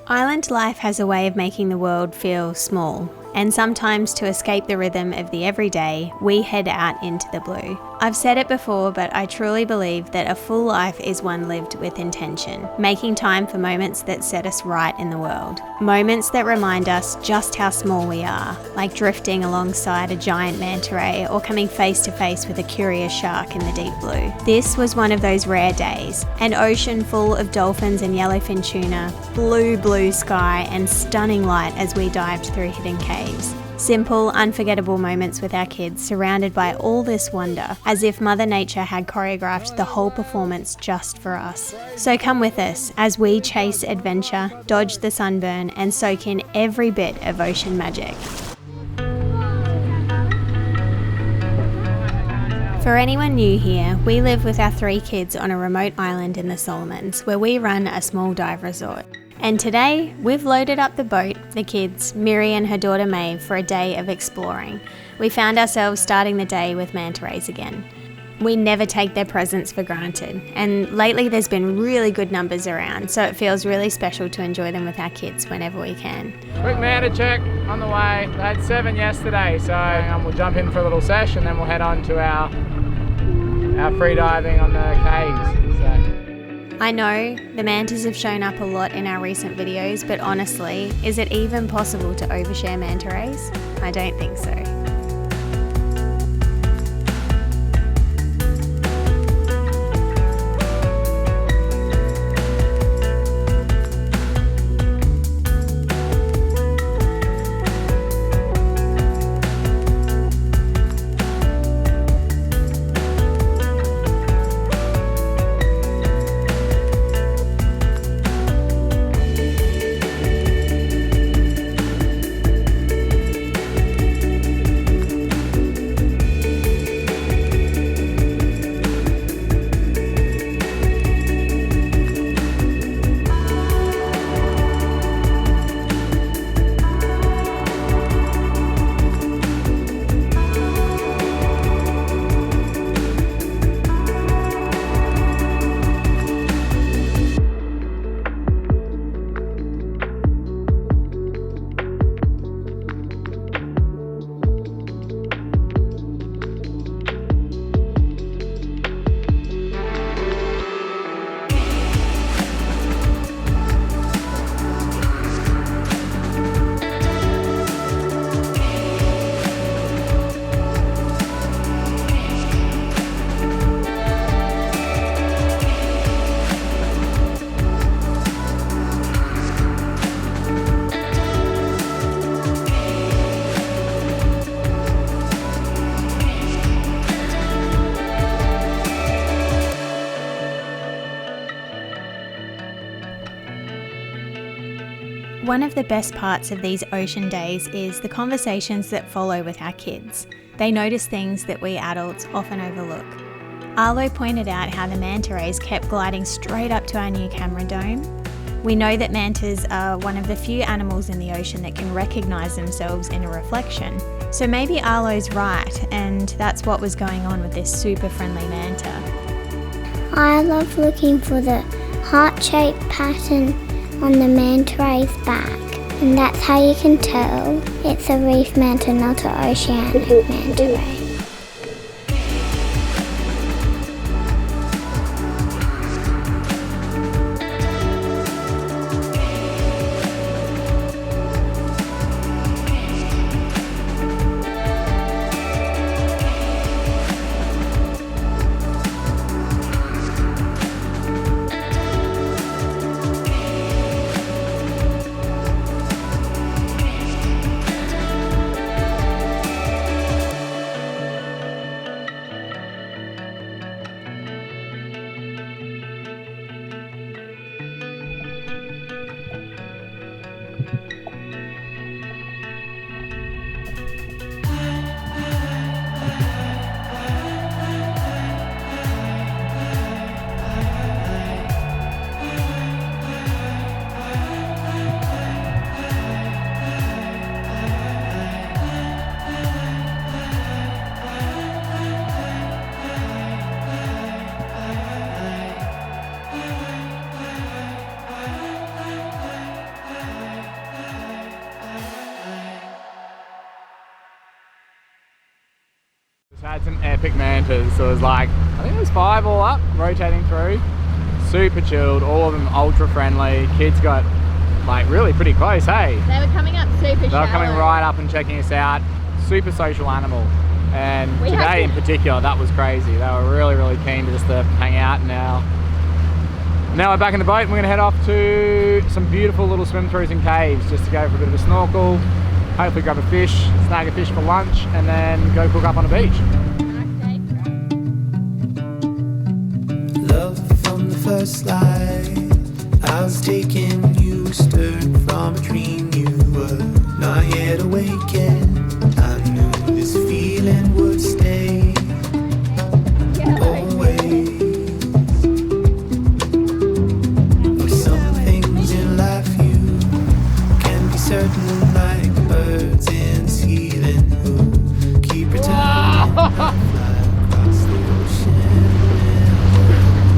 Island life has a way of making the world feel small, and sometimes to escape the rhythm of the everyday, we head out into the blue. I've said it before, but I truly believe that a full life is one lived with intention, making time for moments that set us right in the world. Moments that remind us just how small we are, like drifting alongside a giant manta ray or coming face to face with a curious shark in the deep blue. This was one of those rare days. An ocean full of dolphins and yellowfin tuna, blue sky and stunning light as we dived through hidden caves. Simple, unforgettable moments with our kids surrounded by all this wonder, as if Mother Nature had choreographed the whole performance just for us. So come with us as we chase adventure, dodge the sunburn and soak in every bit of ocean magic. For anyone new here, we live with our 3 kids on a remote island in the Solomons, where we run a small dive resort. And today, we've loaded up the boat, the kids, Miri and her daughter Maeve, for a day of exploring. We found ourselves starting the day with manta rays again. We never take their presence for granted, and lately there's been really good numbers around, so it feels really special to enjoy them with our kids whenever we can. Quick manta check on the way. They had 7 yesterday, so we'll jump in for a little sesh and then we'll head on to our free diving on the caves. I know the mantas have shown up a lot in our recent videos, but honestly, is it even possible to overshare manta rays? I don't think so. One of the best parts of these ocean days is the conversations that follow with our kids. They notice things that we adults often overlook. Arlo pointed out how the manta rays kept gliding straight up to our new camera dome. We know that mantas are one of the few animals in the ocean that can recognise themselves in a reflection. So maybe Arlo's right, and that's what was going on with this super friendly manta. I love looking for the heart-shaped pattern on the manta ray's back, and that's how you can tell it's a reef manta, not an oceanic manta ray. had some epic mantas. So it was like, I think there's 5 all up, rotating through. Super chilled, all of them ultra friendly. Kids got like really pretty close, hey? They were coming up super shallow. They were coming right up and checking us out. Super social animal. And today in particular, that was crazy. They were really, really keen to just hang out. Now we're back in the boat and we're gonna head off to some beautiful little swim throughs and caves just to go for a bit of a snorkel, hopefully grab a fish, snag a fish for lunch, and then go cook up on a beach. Love from the first light, I was taking you, stirred from a dream. You were not yet awakened. I knew this feeling would stay always. But some things in life you can be certain, like the birds in ceiling who keep returning. Fly across the ocean.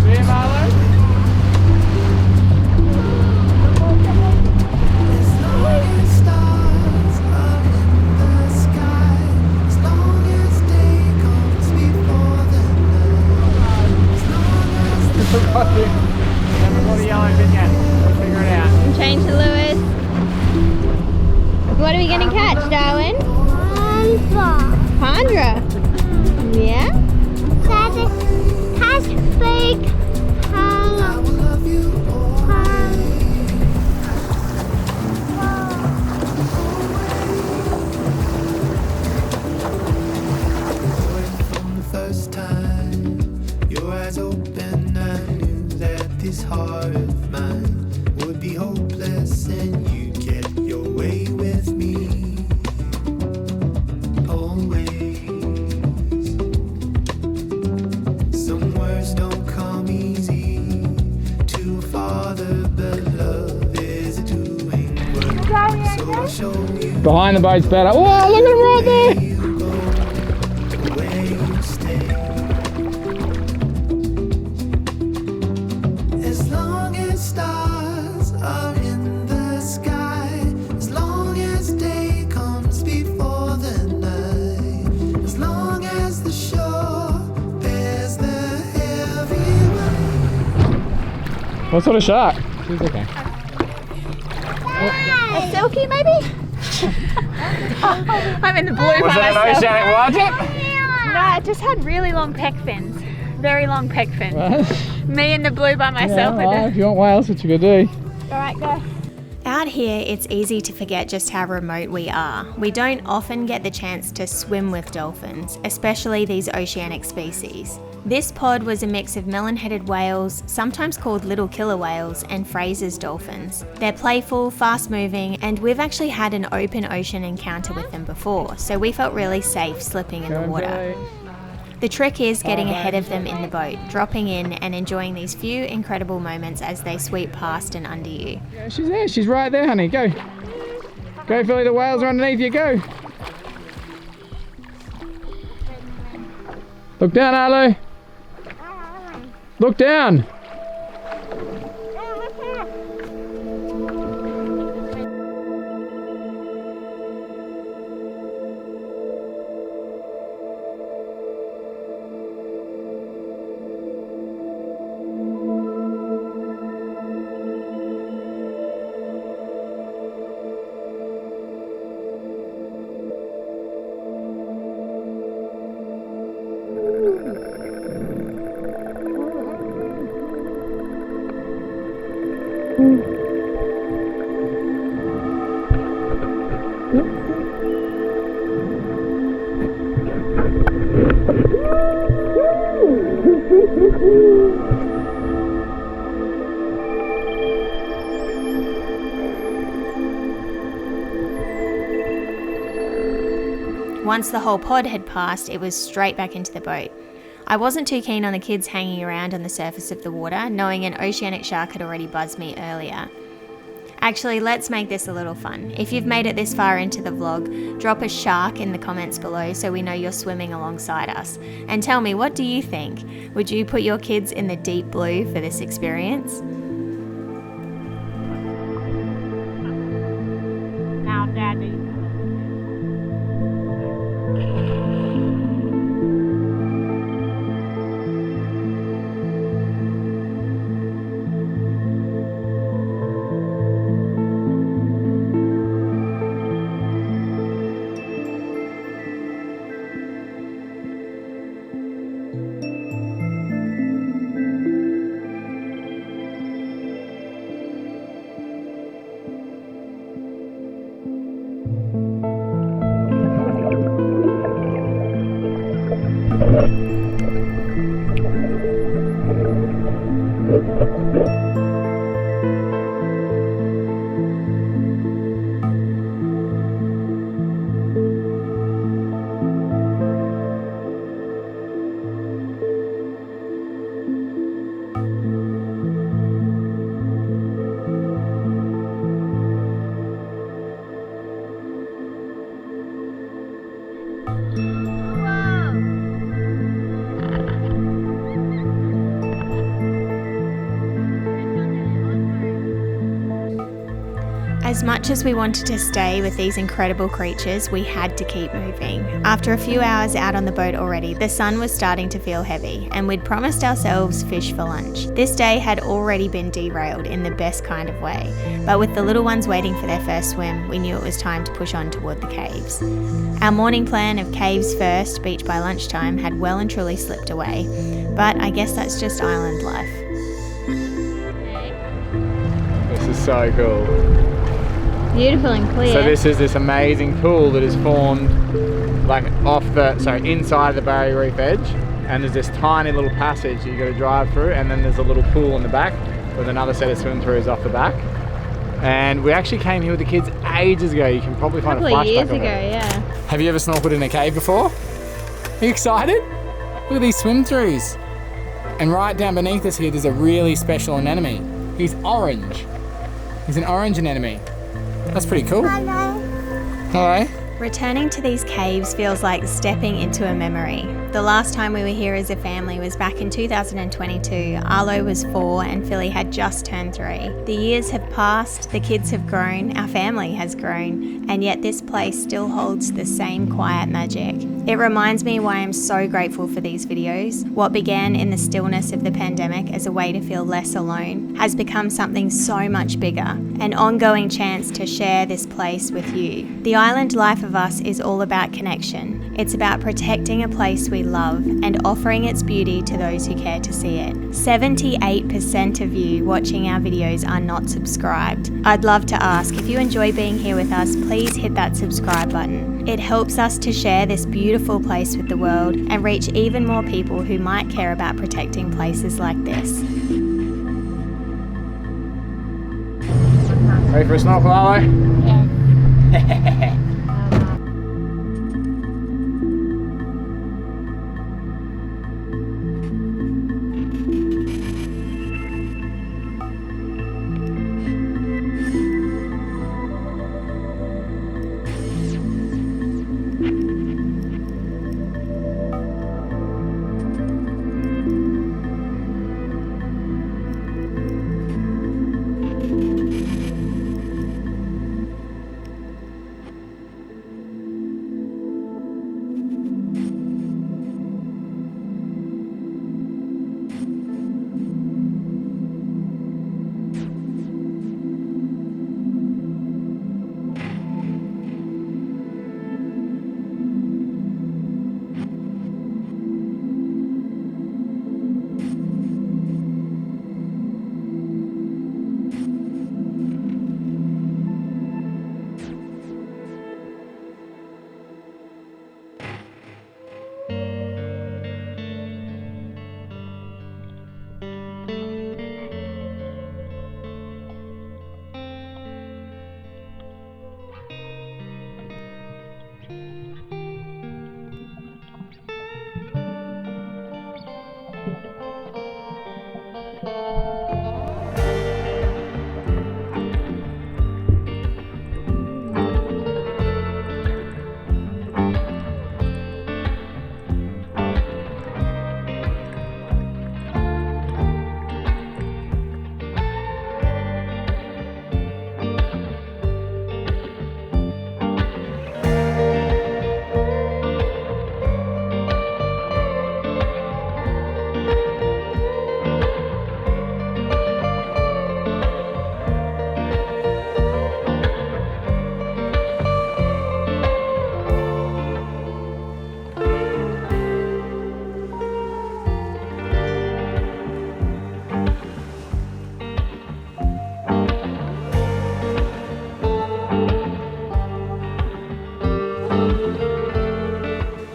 See you, Marlo? As long as stars are in the sky, as long as day comes before the night, as long as the Before the yellow vignette, we'll figure it out. Change to Lewis. What are we gonna catch, Darwin? Pandra. Yeah? That has big I will love you from the first time your eyes open, I knew that this heart of mine would be hopeless and you'd get your way with me always. Some words don't come easy to a father, but love is a doing work. So I'll show you Behind the boat's better. Whoa, look at him right there! where you go, where you stay. As long as stars are in the sky, as long as day comes before the night, as long as the shore bears the heavy weight. What sort of shark? She's okay. A silky, maybe? I'm in the blue by Was it an myself. oceanic wildcat? No, it just had really long pec fins. Very long pec fins. Me in the blue by myself. If you want whales, what you gonna do? Alright, go. Out here, it's easy to forget just how remote we are. We don't often get the chance to swim with dolphins, especially these oceanic species. This pod was a mix of melon-headed whales, sometimes called little killer whales, and Fraser's dolphins. They're playful, fast-moving, and we've actually had an open ocean encounter with them before, so we felt really safe slipping in the water. The trick is getting ahead of them in the boat, dropping in and enjoying these few incredible moments as they sweep past and under you. Yeah, she's there. She's right there, honey. Go. Go, Philly. The whales are underneath you. Go. Look down, Arlo. Look down. Once the whole pod had passed, it was straight back into the boat. I wasn't too keen on the kids hanging around on the surface of the water, knowing an oceanic shark had already buzzed me earlier. Actually, let's make this a little fun. If you've made it this far into the vlog, drop a shark in the comments below so we know you're swimming alongside us. And tell me, what do you think? Would you put your kids in the deep blue for this experience? Now, Daddy. As much as we wanted to stay with these incredible creatures, we had to keep moving. After a few hours out on the boat already, the sun was starting to feel heavy, and we'd promised ourselves fish for lunch. This day had already been derailed in the best kind of way, but with the little ones waiting for their first swim, we knew it was time to push on toward the caves. Our morning plan of caves first, beach by lunchtime had well and truly slipped away, but I guess that's just island life. This is so cool. Beautiful and clear. So this is this amazing pool that is formed like inside of the barrier reef edge, and there's this tiny little passage that you got to drive through, and then there's a little pool in the back with another set of swim throughs off the back. And we actually came here with the kids ages ago. You can probably find a flashback years of ago, it. yeah. Have you ever snorkeled in a cave before? Are you excited? Look at these swim throughs. And right down beneath us here, there's a really special anemone. He's orange. He's an orange anemone. That's pretty cool. Hello. Returning to these caves feels like stepping into a memory. The last time we were here as a family was back in 2022. Arlo was 4 and Philly had just turned 3. The years have passed, the kids have grown, our family has grown, and yet this place still holds the same quiet magic. It reminds me why I'm so grateful for these videos. What began in the stillness of the pandemic as a way to feel less alone has become something so much bigger, an ongoing chance to share this place with you. The island life of us is all about connection. It's about protecting a place we love and offering its beauty to those who care to see it. 78% of you watching our videos are not subscribed. I'd love to ask, if you enjoy being here with us, please hit that subscribe button. It helps us to share this beautiful place with the world and reach even more people who might care about protecting places like this. Ready for a snorkel, Arlo? Yeah.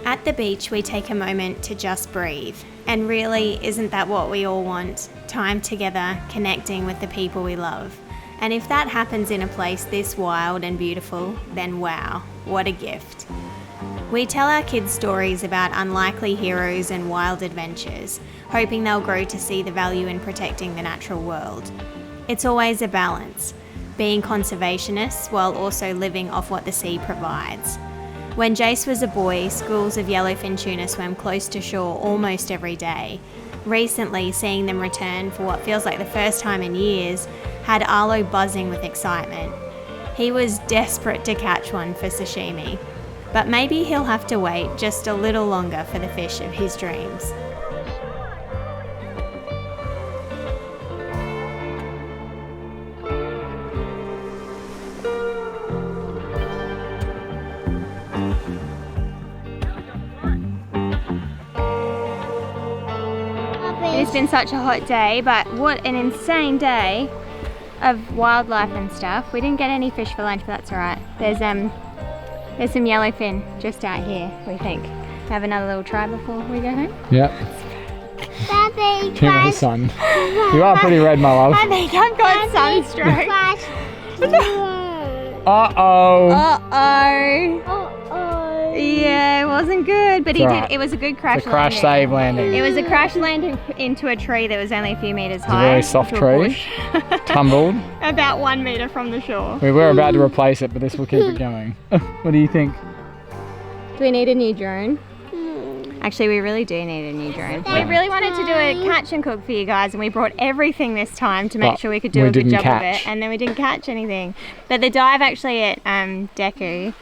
At the beach, we take a moment to just breathe. And really, isn't that what we all want? Time together, connecting with the people we love. And if that happens in a place this wild and beautiful, then wow, what a gift. We tell our kids stories about unlikely heroes and wild adventures, hoping they'll grow to see the value in protecting the natural world. It's always a balance, being conservationists while also living off what the sea provides. When Jace was a boy, schools of yellowfin tuna swam close to shore almost every day. Recently, seeing them return for what feels like the first time in years had Arlo buzzing with excitement. He was desperate to catch one for sashimi, but maybe he'll have to wait just a little longer for the fish of his dreams. It's been such a hot day, but what an insane day of wildlife and stuff. We didn't get any fish for lunch, but that's alright. There's some yellowfin just out here, we think. Have another little try before we go home? Yep. Daddy, Too much sun. You are pretty red, my love. I think I've got sunstroke. Uh-oh. Uh-oh. Yeah, it wasn't good, but it was a good crash It's a crash landing. save landing. It was a crash landing into a tree that was only a few meters It's high. a very soft into a tree. bush. Tumbled. About 1 meter from the shore. We were about to replace it, but this will keep it going. What do you think? Do we need a new drone? Actually, we really do need a new drone. We really wanted to do a catch and cook for you guys, and we brought everything this time to make But sure we could do we a good didn't job of catch. it, and then we didn't catch anything. But the dive actually at Deku,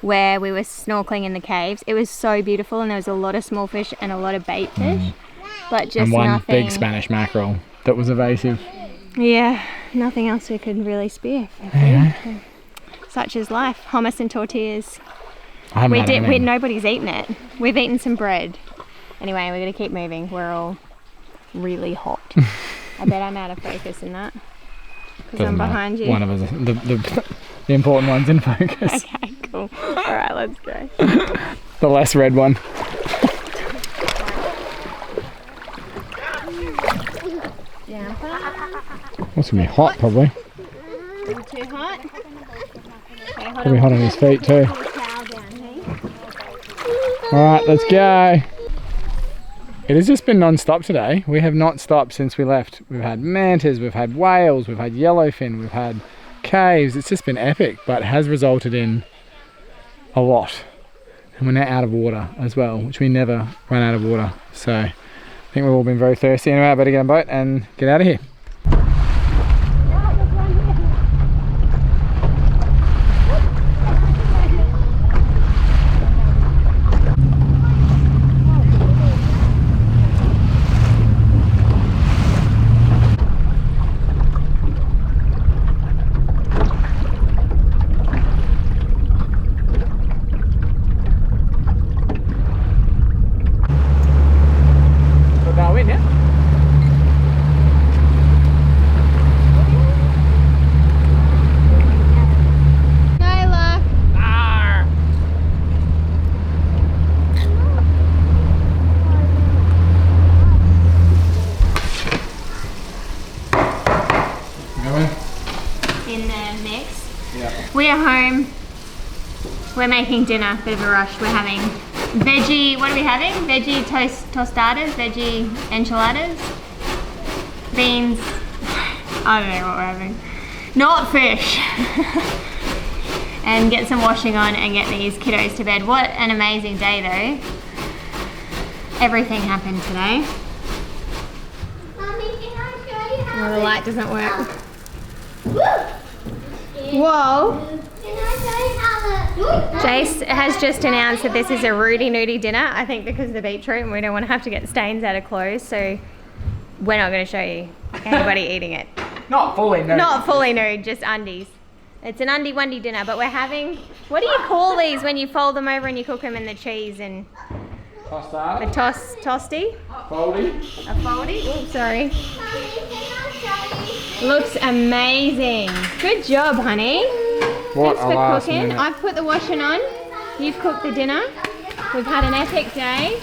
where we were snorkeling in the caves, it was so beautiful, and there was a lot of small fish and a lot of bait fish, but just And one nothing. big Spanish mackerel that was evasive. Yeah, nothing else we could really spear. Yeah. Such is life. Hummus and tortillas. I haven't had any. Nobody's eaten it. We've eaten some bread. Anyway, we're gonna keep moving. We're all really hot. I bet I'm out of focus in that because Doesn't I'm matter. behind you. One of us, the important one's in focus. Okay, cool. All right, let's go. The less red one. That's gonna be hot, probably. Too hot? Okay, hold Probably hot on his feet too. Alright, let's go. It has just been non-stop today. We have not stopped since we left. We've had mantas, we've had whales, we've had yellowfin, we've had caves. It's just been epic, but has resulted in a lot. And we're now out of water as well, which we never run out of water. So I think we've all been very thirsty. Anyway, I better get on a boat and get out of here. In the mix. We are home. We're making dinner, bit of a rush. We're having veggie, what are we having? Veggie tostadas, veggie enchiladas, beans, I don't know what we're having. Not fish. And get some washing on and get these kiddos to bed. What an amazing day though. Everything happened today. Mommy, can I show you how Oh, the light doesn't work. Whoa. Can I show you how Jace has just announced that this is a Rudy Nudie dinner, I think because of the beetroot, and we don't want to have to get stains out of clothes, so we're not going to show you anybody eating it. Not fully nude. Not fully nude, just undies. It's an undie-wundy dinner, but we're having, what do you call these when you fold them over and you cook them in the cheese and a Tostada. toasty? Foldy. A foldy? Oops, sorry. Mommy, can I show you? Looks amazing. Good job, honey. What Thanks a for last cooking. minute. I've put the washing on. You've cooked the dinner. We've had an epic day.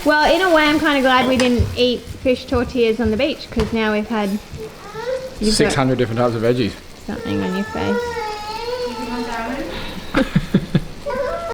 Well, in a way, I'm kind of glad we didn't eat fish tortillas on the beach because now we've had you've got 600 different types of veggies. something on your face.